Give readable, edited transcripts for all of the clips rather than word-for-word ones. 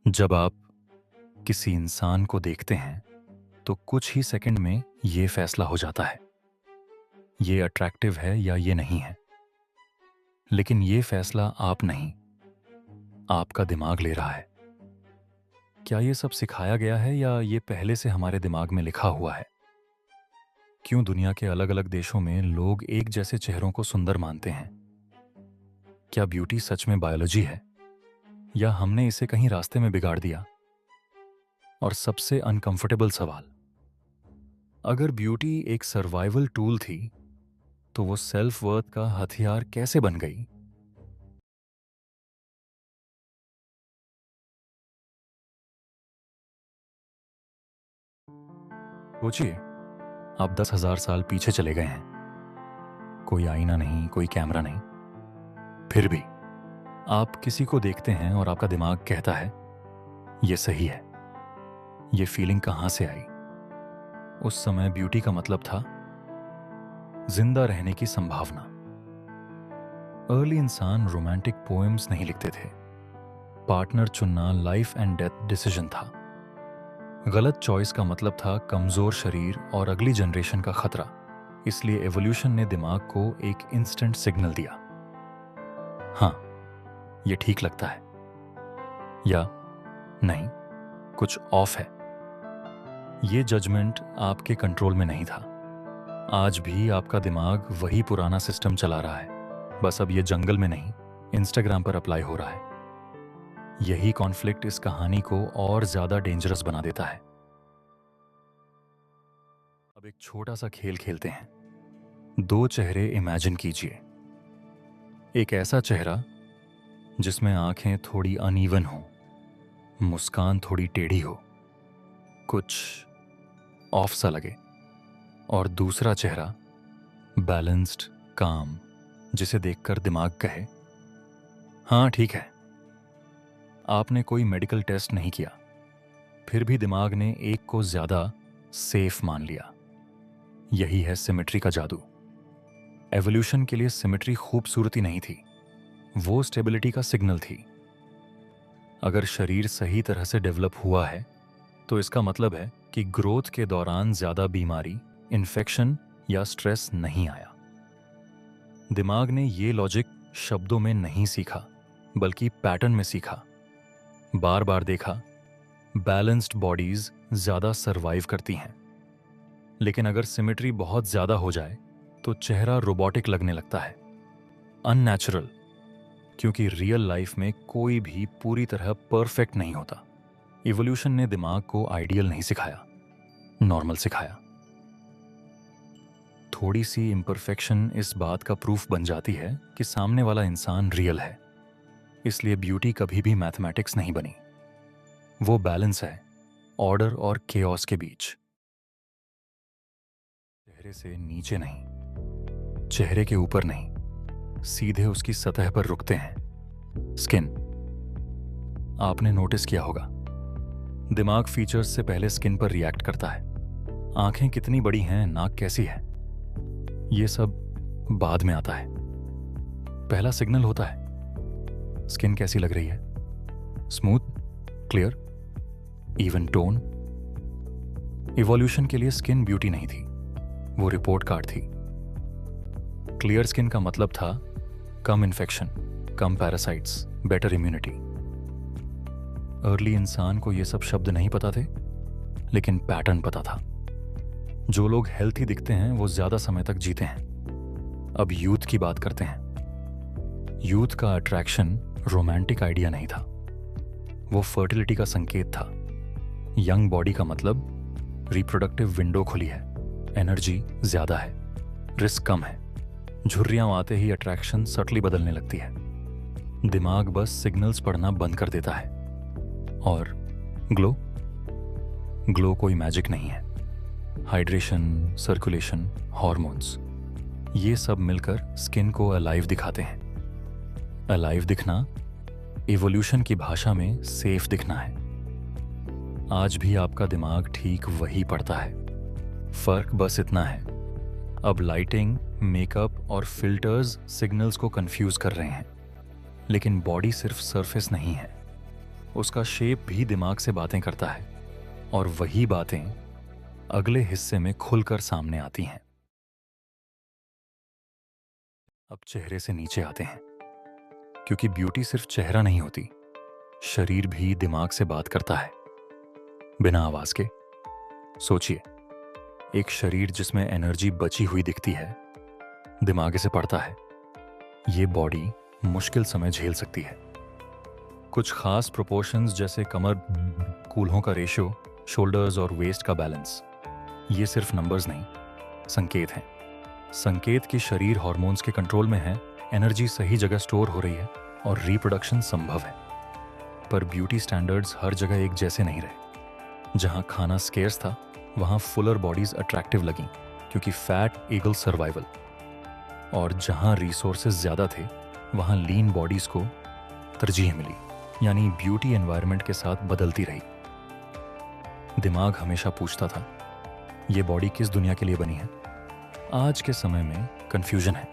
जब आप किसी इंसान को देखते हैं तो कुछ ही सेकंड में ये फैसला हो जाता है, ये अट्रैक्टिव है या ये नहीं है। लेकिन ये फैसला आप नहीं, आपका दिमाग ले रहा है। क्या ये सब सिखाया गया है या ये पहले से हमारे दिमाग में लिखा हुआ है? क्यों दुनिया के अलग अलग देशों में लोग एक जैसे चेहरों को सुंदर मानते हैं? क्या ब्यूटी सच में बायोलॉजी है या हमने इसे कहीं रास्ते में बिगाड़ दिया? और सबसे अनकंफर्टेबल सवाल, अगर ब्यूटी एक सर्वाइवल टूल थी तो वो सेल्फ वर्थ का हथियार कैसे बन गई? सोचिए, आप 10,000 साल पीछे चले गए हैं। कोई आईना नहीं, कोई कैमरा नहीं। फिर भी आप किसी को देखते हैं और आपका दिमाग कहता है, ये सही है। ये फीलिंग कहां से आई? उस समय ब्यूटी का मतलब था जिंदा रहने की संभावना। अर्ली इंसान रोमांटिक पोएम्स नहीं लिखते थे। पार्टनर चुनना लाइफ एंड डेथ डिसीजन था। गलत चॉइस का मतलब था कमजोर शरीर और अगली जनरेशन का खतरा। इसलिए एवोल्यूशन ने दिमाग को एक इंस्टेंट सिग्नल दिया, हाँ, ये ठीक लगता है, या नहीं, कुछ ऑफ है। ये जजमेंट आपके कंट्रोल में नहीं था। आज भी आपका दिमाग वही पुराना सिस्टम चला रहा है, बस अब ये जंगल में नहीं, इंस्टाग्राम पर अप्लाई हो रहा है। यही कॉन्फ्लिक्ट इस कहानी को और ज्यादा डेंजरस बना देता है। अब एक छोटा सा खेल खेलते हैं। दो चेहरे इमेजिन कीजिए। एक ऐसा चेहरा जिसमें आंखें थोड़ी अनइवन हो, मुस्कान थोड़ी टेढ़ी हो, कुछ ऑफ सा लगे। और दूसरा चेहरा बैलेंस्ड, काम, जिसे देखकर दिमाग कहे, हाँ ठीक है। आपने कोई मेडिकल टेस्ट नहीं किया, फिर भी दिमाग ने एक को ज्यादा सेफ मान लिया। यही है सिमेट्री का जादू। एवोल्यूशन के लिए सिमेट्री खूबसूरती नहीं थी, वो स्टेबिलिटी का सिग्नल थी। अगर शरीर सही तरह से डेवलप हुआ है तो इसका मतलब है कि ग्रोथ के दौरान ज्यादा बीमारी, इन्फेक्शन या स्ट्रेस नहीं आया। दिमाग ने ये लॉजिक शब्दों में नहीं सीखा, बल्कि पैटर्न में सीखा। बार बार देखा, बैलेंस्ड बॉडीज ज्यादा सरवाइव करती हैं। लेकिन अगर सिमेट्री बहुत ज्यादा हो जाए तो चेहरा रोबोटिक लगने लगता है, अननेचुरल। क्योंकि रियल लाइफ में कोई भी पूरी तरह परफेक्ट नहीं होता। इवोल्यूशन ने दिमाग को आइडियल नहीं सिखाया, नॉर्मल सिखाया। थोड़ी सी इम्परफेक्शन इस बात का प्रूफ बन जाती है कि सामने वाला इंसान रियल है। इसलिए ब्यूटी कभी भी मैथमेटिक्स नहीं बनी, वो बैलेंस है, ऑर्डर और केओस के बीच। चेहरे से नीचे नहीं, चेहरे के ऊपर नहीं, सीधे उसकी सतह पर रुकते हैं। स्किन, आपने नोटिस किया होगा, दिमाग फीचर्स से पहले स्किन पर रिएक्ट करता है। आंखें कितनी बड़ी हैं, नाक कैसी है, ये सब बाद में आता है। पहला सिग्नल होता है स्किन कैसी लग रही है, smooth, clear, even tone. Evolution के लिए स्किन ब्यूटी नहीं थी, वो रिपोर्ट कार्ड थी। क्लियर स्किन का मतलब था कम इन्फेक्शन, कम पैरासाइट्स, बेटर इम्यूनिटी। अर्ली इंसान को ये सब शब्द नहीं पता थे, लेकिन पैटर्न पता था। जो लोग हेल्थी दिखते हैं वो ज्यादा समय तक जीते हैं। अब यूथ की बात करते हैं। यूथ का अट्रैक्शन रोमांटिक आइडिया नहीं था, वो फर्टिलिटी का संकेत था। यंग बॉडी का मतलब रिप्रोडक्टिव विंडो खुली है, एनर्जी ज्यादा है, रिस्क कम है। झुर्रियां आते ही अट्रैक्शन सटली बदलने लगती है। दिमाग बस सिग्नल्स पढ़ना बंद कर देता है। और ग्लो, ग्लो कोई मैजिक नहीं है। हाइड्रेशन, सर्कुलेशन, हॉर्मोन्स, ये सब मिलकर स्किन को अलाइव दिखाते हैं। अलाइव दिखना इवोल्यूशन की भाषा में सेफ दिखना है। आज भी आपका दिमाग ठीक वही पढ़ता है। फर्क बस इतना है, अब लाइटिंग, मेकअप और फिल्टर्स सिग्नल्स को कंफ्यूज कर रहे हैं। लेकिन बॉडी सिर्फ सरफेस नहीं है, उसका शेप भी दिमाग से बातें करता है और वही बातें अगले हिस्से में खुलकर सामने आती हैं। अब चेहरे से नीचे आते हैं, क्योंकि ब्यूटी सिर्फ चेहरा नहीं होती, शरीर भी दिमाग से बात करता है बिना आवाज के। सोचिए, एक शरीर जिसमें एनर्जी बची हुई दिखती है, दिमाग इसे पढ़ता है। ये बॉडी मुश्किल समय झेल सकती है। कुछ खास प्रोपोर्शंस जैसे कमर, कूल्हों का रेशियो, शोल्डर्स और वेस्ट का बैलेंस, ये सिर्फ नंबर्स नहीं, संकेत हैं। संकेत कि शरीर हार्मोन्स के कंट्रोल में है, एनर्जी सही जगह स्टोर हो रही है और रिप्रोडक्शन संभव है। पर ब्यूटी स्टैंडर्ड्स हर जगह एक जैसे नहीं रहे। जहां खाना स्केर्स था, वहां फुलर बॉडीज अट्रैक्टिव लगीं, क्योंकि फैट ईगल सर्वाइवल। और जहां रिसोर्सेज ज्यादा थे, वहां लीन बॉडीज को तरजीह मिली। यानी ब्यूटी एनवायरनमेंट के साथ बदलती रही। दिमाग हमेशा पूछता था, ये बॉडी किस दुनिया के लिए बनी है? आज के समय में कंफ्यूजन है।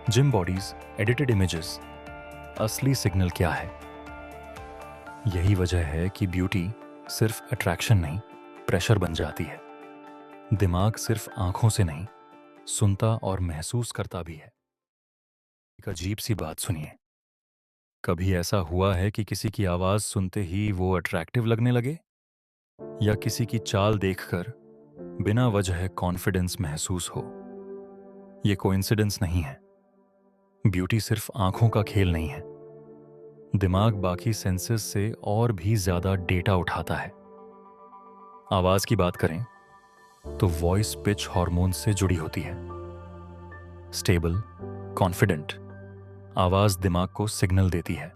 जिम बॉडीज, एडिटेड इमेजेस, असली सिग्नल क्या है? यही वजह है कि ब्यूटी सिर्फ अट्रैक्शन नहीं, प्रेशर बन जाती है। दिमाग सिर्फ आंखों से नहीं, सुनता और महसूस करता भी है। एक अजीब सी बात सुनिए, कभी ऐसा हुआ है कि किसी की आवाज सुनते ही वो अट्रैक्टिव लगने लगे, या किसी की चाल देखकर बिना वजह कॉन्फिडेंस महसूस हो? ये कोइंसिडेंस नहीं है। ब्यूटी सिर्फ आंखों का खेल नहीं है। दिमाग बाकी सेंसेस से और भी ज्यादा डेटा उठाता है। आवाज की बात करें तो वॉइस पिच हार्मोन से जुड़ी होती है। स्टेबल, कॉन्फिडेंट आवाज दिमाग को सिग्नल देती है,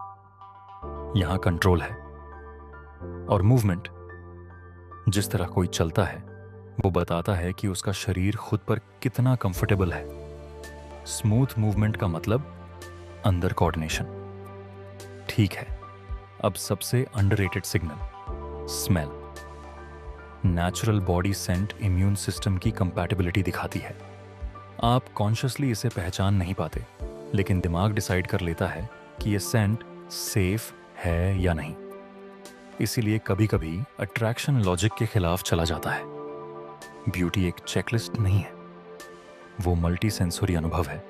यहां कंट्रोल है। और मूवमेंट, जिस तरह कोई चलता है, वो बताता है कि उसका शरीर खुद पर कितना कंफर्टेबल है। स्मूथ मूवमेंट का मतलब अंदर कोऑर्डिनेशन। ठीक है, अब सबसे underrated signal, smell. Natural body scent immune system की कंपैटिबिलिटी दिखाती है। आप कॉन्शियसली इसे पहचान नहीं पाते, लेकिन दिमाग डिसाइड कर लेता है कि ये सेंट सेफ है या नहीं। इसीलिए कभी कभी अट्रैक्शन लॉजिक के खिलाफ चला जाता है। ब्यूटी एक चेकलिस्ट नहीं है, वो मल्टी सेंसरी अनुभव है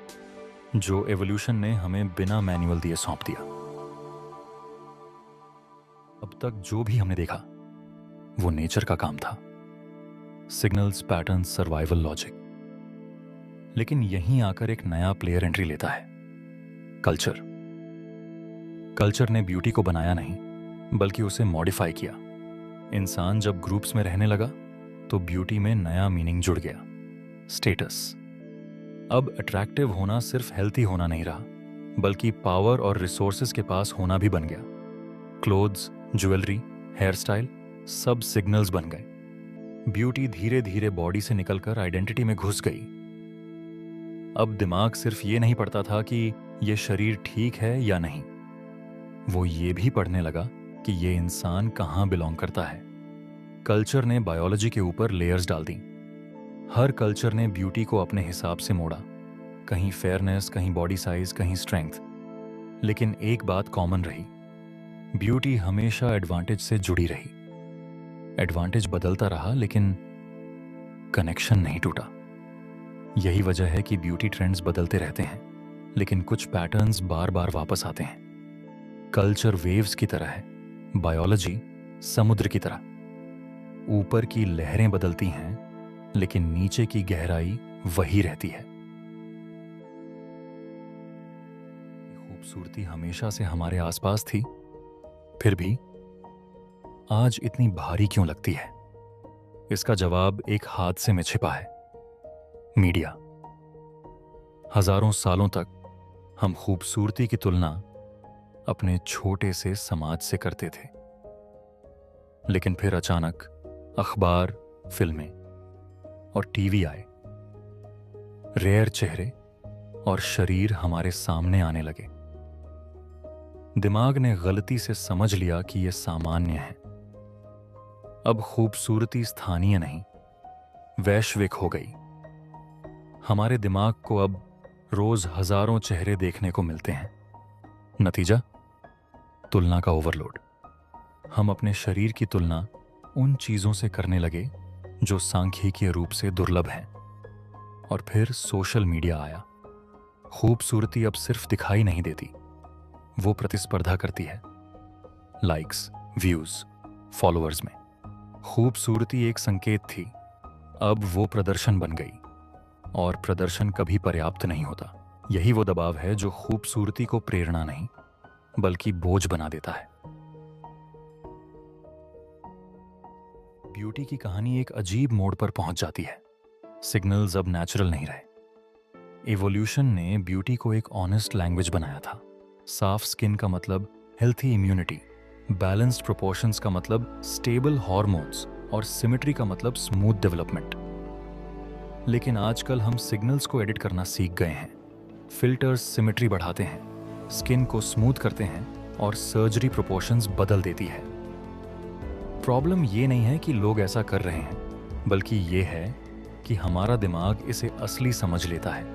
जो एवोल्यूशन ने हमें बिना मैनुअल दिए सौंप दिया। अब तक जो भी हमने देखा वो नेचर का काम था, सिग्नल्स, पैटर्न्स, सर्वाइवल लॉजिक। लेकिन यहीं आकर एक नया प्लेयर एंट्री लेता है, कल्चर। कल्चर ने ब्यूटी को बनाया नहीं, बल्कि उसे मॉडिफाई किया। इंसान जब ग्रुप्स में रहने लगा तो ब्यूटी में नया मीनिंग जुड़ गया, स्टेटस। अब अट्रैक्टिव होना सिर्फ हेल्थी होना नहीं रहा, बल्कि पावर और रिसोर्सेज के पास होना भी बन गया। क्लोथ्स, ज्वेलरी, हेयर स्टाइल, सब सिग्नल्स बन गए। ब्यूटी धीरे धीरे बॉडी से निकलकर आइडेंटिटी में घुस गई। अब दिमाग सिर्फ ये नहीं पढ़ता था कि ये शरीर ठीक है या नहीं, वो ये भी पढ़ने लगा कि ये इंसान कहाँ बिलोंग करता है। कल्चर ने बायोलॉजी के ऊपर लेयर्स डाल दी। हर कल्चर ने ब्यूटी को अपने हिसाब से मोड़ा, कहीं फेयरनेस, कहीं बॉडी साइज, कहीं स्ट्रेंथ। लेकिन एक बात कॉमन रही, ब्यूटी हमेशा एडवांटेज से जुड़ी रही। एडवांटेज बदलता रहा, लेकिन कनेक्शन नहीं टूटा। यही वजह है कि ब्यूटी ट्रेंड्स बदलते रहते हैं, लेकिन कुछ पैटर्न्स बार बार वापस आते हैं। कल्चर वेव्स की तरह है, बायोलॉजी समुद्र की तरह। ऊपर की लहरें बदलती हैं, लेकिन नीचे की गहराई वही रहती है। खूबसूरती हमेशा से हमारे आसपास थी, फिर भी आज इतनी भारी क्यों लगती है? इसका जवाब एक हादसे में छिपा है, मीडिया। हजारों सालों तक हम खूबसूरती की तुलना अपने छोटे से समाज से करते थे, लेकिन फिर अचानक अखबार, फिल्में और टीवी आए। रेयर चेहरे और शरीर हमारे सामने आने लगे। दिमाग ने गलती से समझ लिया कि यह सामान्य है। अब खूबसूरती स्थानीय नहीं, वैश्विक हो गई। हमारे दिमाग को अब रोज हजारों चेहरे देखने को मिलते हैं। नतीजा, तुलना का ओवरलोड। हम अपने शरीर की तुलना उन चीज़ों से करने लगे जो सांख्यिकीय रूप से दुर्लभ हैं। और फिर सोशल मीडिया आया। खूबसूरती अब सिर्फ दिखाई नहीं देती, वो प्रतिस्पर्धा करती है। लाइक्स, व्यूज, फॉलोअर्स में खूबसूरती एक संकेत थी, अब वो प्रदर्शन बन गई। और प्रदर्शन कभी पर्याप्त नहीं होता। यही वो दबाव है जो खूबसूरती को प्रेरणा नहीं बल्कि बोझ बना देता है। ब्यूटी की कहानी एक अजीब मोड़ पर पहुंच जाती है। सिग्नल्स अब नेचुरल नहीं रहे। इवोल्यूशन ने ब्यूटी को एक ऑनेस्ट लैंग्वेज बनाया था। साफ स्किन का मतलब हेल्थी इम्यूनिटी, बैलेंस्ड प्रोपोर्शंस का मतलब स्टेबल हार्मोन्स और सिमेट्री का मतलब स्मूथ डेवलपमेंट। लेकिन आजकल हम सिग्नल्स को एडिट करना सीख गए हैं। फिल्टर्स सिमेट्री बढ़ाते हैं, स्किन को स्मूथ करते हैं और सर्जरी प्रोपोर्शंस बदल देती है। प्रॉब्लम ये नहीं है कि लोग ऐसा कर रहे हैं, बल्कि ये है कि हमारा दिमाग इसे असली समझ लेता है।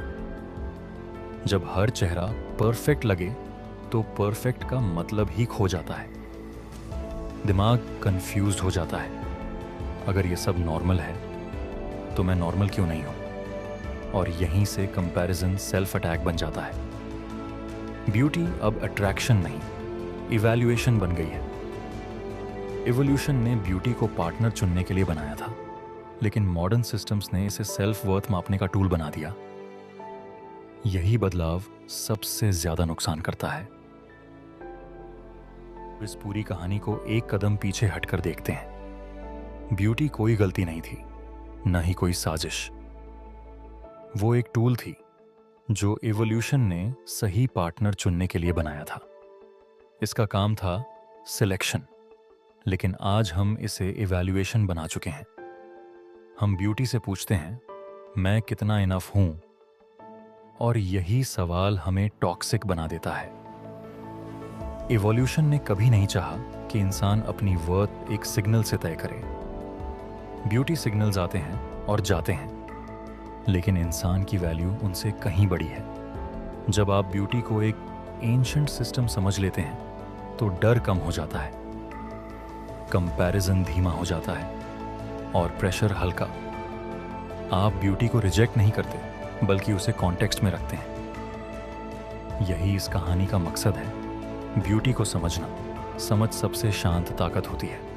जब हर चेहरा परफेक्ट लगे तो परफेक्ट का मतलब ही खो जाता है। दिमाग कंफ्यूज्ड हो जाता है। अगर ये सब नॉर्मल है तो मैं नॉर्मल क्यों नहीं हूं? और यहीं से कंपैरिजन सेल्फ अटैक बन जाता है। ब्यूटी अब अट्रैक्शन नहीं, इवैल्यूएशन बन गई है। इवोल्यूशन ने ब्यूटी को पार्टनर चुनने के लिए बनाया था, लेकिन मॉडर्न सिस्टम्स ने इसे सेल्फ वर्थ मापने का टूल बना दिया। यही बदलाव सबसे ज्यादा नुकसान करता है। इस पूरी कहानी को एक कदम पीछे हटकर देखते हैं। ब्यूटी कोई गलती नहीं थी, न ही कोई साजिश। वो एक टूल थी जो इवोल्यूशन ने सही पार्टनर चुनने के लिए बनाया था। इसका काम था सिलेक्शन, लेकिन आज हम इसे इवैल्यूएशन बना चुके हैं। हम ब्यूटी से पूछते हैं, मैं कितना इनफ हूं? और यही सवाल हमें टॉक्सिक बना देता है। इवोल्यूशन ने कभी नहीं चाहा कि इंसान अपनी वर्थ एक सिग्नल से तय करे। ब्यूटी सिग्नल्स आते हैं और जाते हैं, लेकिन इंसान की वैल्यू उनसे कहीं बड़ी है। जब आप ब्यूटी को एक एंशिएंट सिस्टम समझ लेते हैं तो डर कम हो जाता है, कंपैरिजन धीमा हो जाता है और प्रेशर हल्का। आप ब्यूटी को रिजेक्ट नहीं करते, बल्कि उसे कॉन्टेक्स्ट में रखते हैं। यही इस कहानी का मकसद है। ब्यूटी को समझना, समझ सबसे शांत ताकत होती है।